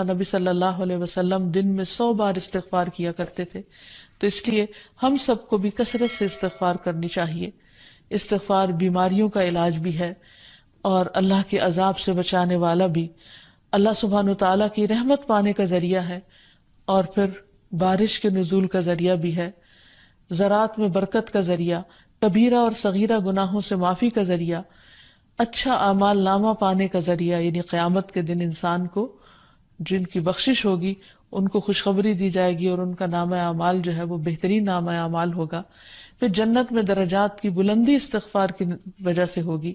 نبی صلی اللہ علیہ وسلم دن میں 100 بار استغفار کیا کرتے تھے، تو اس لیے ہم سب کو بھی کثرت سے استغفار کرنی چاہیے۔ استغفار بیماریوں کا علاج بھی ہے اور اللہ کے عذاب سے بچانے والا بھی، اللہ سبحانہ وتعالیٰ کی رحمت پانے کا ذریعہ ہے، اور پھر بارش کے نزول کا ذریعہ بھی ہے، زراعت میں برکت کا ذریعہ، کبیرہ اور صغیرہ گناہوں سے معافی کا ذریعہ، اچھا اعمال نامہ پانے کا ذریعہ، یعنی قیامت کے دن انسان کو جن کی بخشش ہوگی ان کو خوشخبری دی جائے گی اور ان کا نامہ اعمال جو ہے وہ بہترین نامہ اعمال ہوگا۔ پھر جنت میں درجات کی بلندی استغفار کی وجہ سے ہوگی۔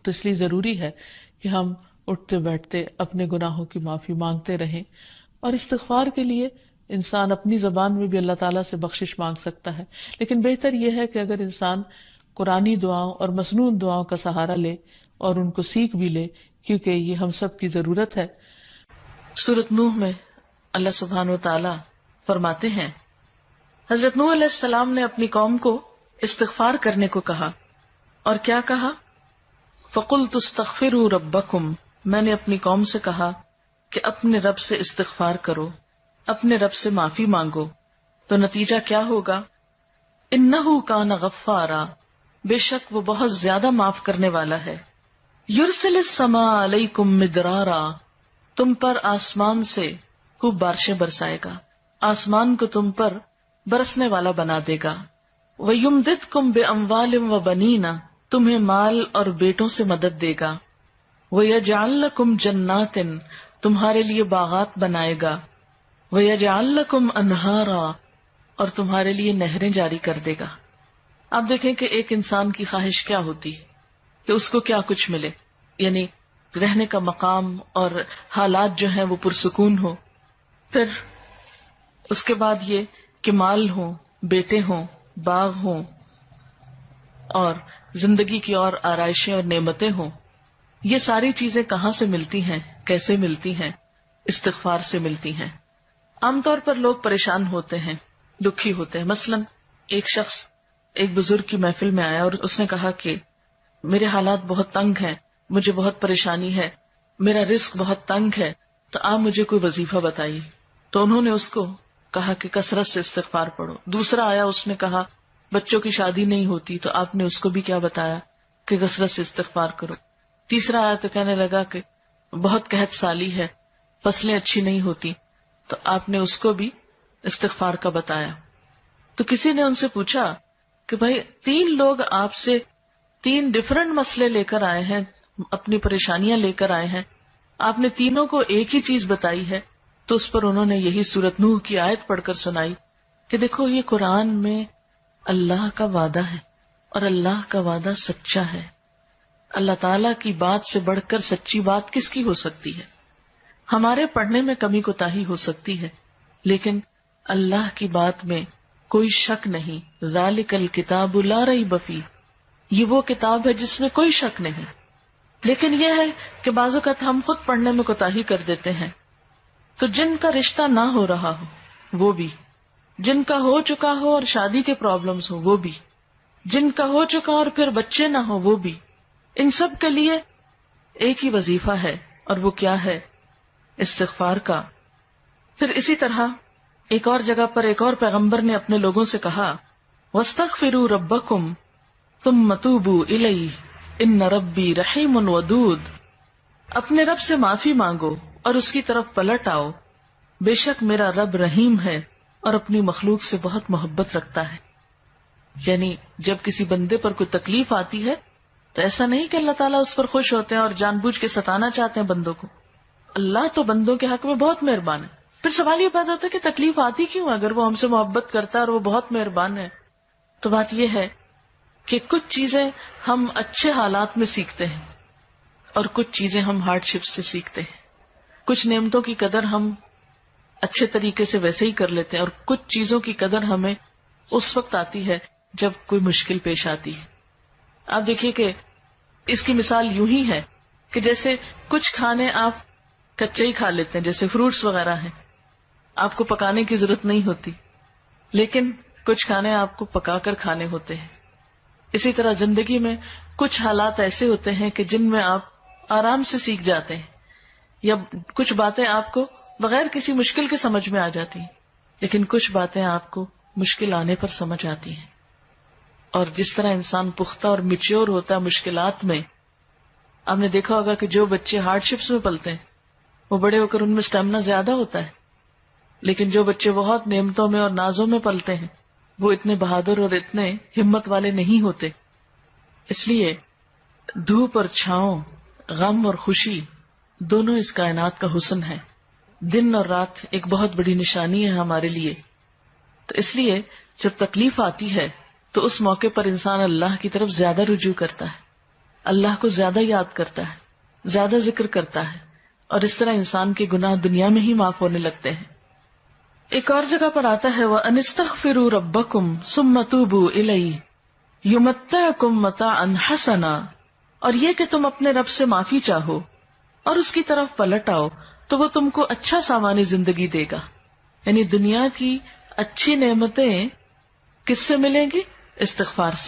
تو اس لیے ضروری ہے کہ ہم اٹھتے بیٹھتے اپنے گناہوں کی معافی مانگتے رہیں، اور استغفار کے لیے انسان اپنی زبان میں بھی اللہ تعالیٰ سے بخشش مانگ سکتا ہے، لیکن بہتر یہ ہے کہ اگر انسان قرآنی دعاؤں اور مسنون دعاؤں کا سہارا لے اور ان کو سیکھ بھی لے، کیونکہ یہ ہم سب کی ضرورت ہے۔ سورۃ نوح میں اللہ سبحانہ و تعالیٰ فرماتے ہیں، حضرت نوح علیہ السلام نے اپنی قوم کو استغفار کرنے کو کہا، اور کیا کہا؟ فَقُلْتُ اسْتَغْفِرُوا رَبَّكُمْ، میں نے اپنی قوم سے کہا کہ اپنے رب سے استغفار کرو، اپنے رب سے معافی مانگو۔ تو نتیجہ کیا ہوگا؟ اِنَّهُ كَانَ غَفَّارًا، بے شک وہ بہت زیادہ معاف کرنے والا ہے۔ يُرْسِلِ السَّمَاءَ عَلَيْكُمْ مِدْرَارًا، تم پر آسمان سے خوب بارشیں برسائے گا، آسمان کو تم پر برسنے والا بنا دے گا۔ وَيُمْدِدْكُمْ بِأَمْوَالٍ وَبَنِينَ، تمہیں مال اور بیٹوں سے مدد دے گا۔ وَيَجْعَلْ لَكُمْ جَنَّاتٍ، تمہارے لیے باغات بنائے گا۔ وَيَجْعَلْ لَكُمْ أَنْهَارًا، اور تمہارے لیے نہریں جاری کر دے گا۔ آپ دیکھیں کہ ایک انسان کی خواہش کیا ہوتی ہے کہ اس کو کیا کچھ ملے، یعنی رہنے کا مقام اور حالات جو ہیں وہ پرسکون ہو، پھر اس کے بعد یہ کہ مال ہوں، بیٹے ہوں، باغ ہوں، اور زندگی کی اور آرائشیں اور نعمتیں ہوں۔ یہ ساری چیزیں کہاں سے ملتی ہیں، کیسے ملتی ہیں؟ استغفار سے ملتی ہیں۔ عام طور پر لوگ پریشان ہوتے ہیں، دکھی ہوتے ہیں۔ مثلا ایک شخص ایک بزرگ کی محفل میں آیا اور اس نے کہا کہ میرے حالات بہت تنگ ہیں، مجھے بہت پریشانی ہے، میرا رزق بہت تنگ ہے، تو آپ مجھے کوئی وظیفہ بتائیے۔ تو انہوں نے اس کو کہا کہ کثرت سے استغفار پڑھو۔ دوسرا آیا، اس نے کہا بچوں کی شادی نہیں ہوتی، تو آپ نے اس کو بھی کیا بتایا کہ کثرت سے استغفار کرو۔ تیسرا آیا تو کہنے لگا کہ بہت قحط سالی ہے، فصلیں اچھی نہیں ہوتی، تو آپ نے اس کو بھی استغفار کا بتایا۔ تو کسی نے ان سے پوچھا کہ بھائی 3 لوگ آپ سے 3 ڈفرنٹ مسئلے لے کر آئے ہیں، اپنی پریشانیاں لے کر آئے ہیں، آپ نے تینوں کو ایک ہی چیز بتائی ہے۔ تو اس پر انہوں نے یہی سورۃ نوح کی آیت پڑھ کر سنائی کہ دیکھو یہ قرآن میں اللہ کا وعدہ ہے، اور اللہ کا وعدہ سچا ہے۔ اللہ تعالیٰ کی بات سے بڑھ کر سچی بات کس کی ہو سکتی ہے؟ ہمارے پڑھنے میں کمی کوتاہی ہو سکتی ہے، لیکن اللہ کی بات میں کوئی شک نہیں۔ ذالک الکتاب لا ریب فیہ، یہ وہ کتاب ہے جس میں کوئی شک نہیں۔ لیکن یہ ہے کہ بعض اوقات ہم خود پڑھنے میں کوتاہی کر دیتے ہیں، تو جن کا رشتہ نہ ہو رہا ہو وہ بھی، جن کا ہو چکا ہو اور شادی کے پرابلمز ہو وہ بھی، جن کا ہو چکا اور پھر بچے نہ ہو وہ بھی، ان سب کے لیے ایک ہی وظیفہ ہے، اور وہ کیا ہے؟ استغفار کا۔ پھر اسی طرح ایک اور جگہ پر ایک اور پیغمبر نے اپنے لوگوں سے کہا وَاسْتَغْفِرُوا رَبَّكُمْ ثُمَّ تُوبُوا إِلَيْهِ إِنَّ رَبِّي رَحِيمٌ وَدُودٌ، اپنے رب سے معافی مانگو اور اس کی طرف پلٹ آؤ، بے شک میرا رب رحیم ہے اور اپنی مخلوق سے بہت محبت رکھتا ہے۔ یعنی جب کسی بندے پر کوئی تکلیف آتی ہے تو ایسا نہیں کہ اللہ تعالیٰ اس پر خوش ہوتے ہیں اور جان بوجھ کے ستانا چاہتے ہیں بندوں کو۔ اللہ تو بندوں کے حق میں بہت مہربان ہے۔ پھر سوال یہ پیدا ہوتا ہے کہ تکلیف آتی کیوں؟ اگر وہ ہم سے محبت کرتا ہے اور وہ بہت مہربان ہے، تو بات یہ ہے کہ کچھ چیزیں ہم اچھے حالات میں سیکھتے ہیں اور کچھ چیزیں ہم ہارڈ شپ سے سیکھتے ہیں۔ کچھ نعمتوں کی قدر ہم اچھے طریقے سے ویسے ہی کر لیتے ہیں، اور کچھ چیزوں کی قدر ہمیں اس وقت آتی ہے جب کوئی مشکل پیش آتی ہے۔ آپ دیکھیے کہ اس کی مثال یوں ہی ہے کہ جیسے کچھ کھانے آپ کچے ہی کھا لیتے ہیں، جیسے فروٹس وغیرہ ہیں، آپ کو پکانے کی ضرورت نہیں ہوتی، لیکن کچھ کھانے آپ کو پکا کر کھانے ہوتے ہیں۔ اسی طرح زندگی میں کچھ حالات ایسے ہوتے ہیں کہ جن میں آپ آرام سے سیکھ جاتے ہیں، یا کچھ باتیں آپ کو بغیر کسی مشکل کے سمجھ میں آ جاتی ہیں، لیکن کچھ باتیں آپ کو مشکل آنے پر سمجھ آتی ہیں. اور جس طرح انسان پختہ اور میچیور ہوتا ہے مشکلات میں، آپ نے دیکھا ہوگا کہ جو بچے ہارڈ شپس میں پلتے ہیں وہ بڑے ہو کر ان میں اسٹیمنا زیادہ ہوتا ہے، لیکن جو بچے بہت نعمتوں میں اور نازوں میں پلتے ہیں وہ اتنے بہادر اور اتنے ہمت والے نہیں ہوتے. اس لیے دھوپ اور چھاؤں، غم اور خوشی، دونوں اس کائنات کا حسن ہے. دن اور رات ایک بہت بڑی نشانی ہے ہمارے لیے. تو اس لیے جب تکلیف آتی ہے تو اس موقع پر انسان اللہ کی طرف زیادہ رجوع کرتا ہے، اللہ کو زیادہ یاد کرتا ہے، زیادہ ذکر کرتا ہے، اور اس طرح انسان کے گناہ دنیا میں ہی معاف ہونے لگتے ہیں. ایک اور جگہ پر آتا ہے وَأَنِ اسْتَغْفِرُوا رَبَّكُمْ ثُمَّ تُوبُوا إِلَيْهِ يُمَتِّعْكُمْ مَتَاعًا حَسَنًا، اور یہ کہ تم اپنے رب سے معافی چاہو اور اس کی طرف پلٹ آؤ تو وہ تم کو اچھا سامان زندگی دے گا. یعنی دنیا کی اچھی نعمتیں کس سے ملیں گی؟ استغفار سے.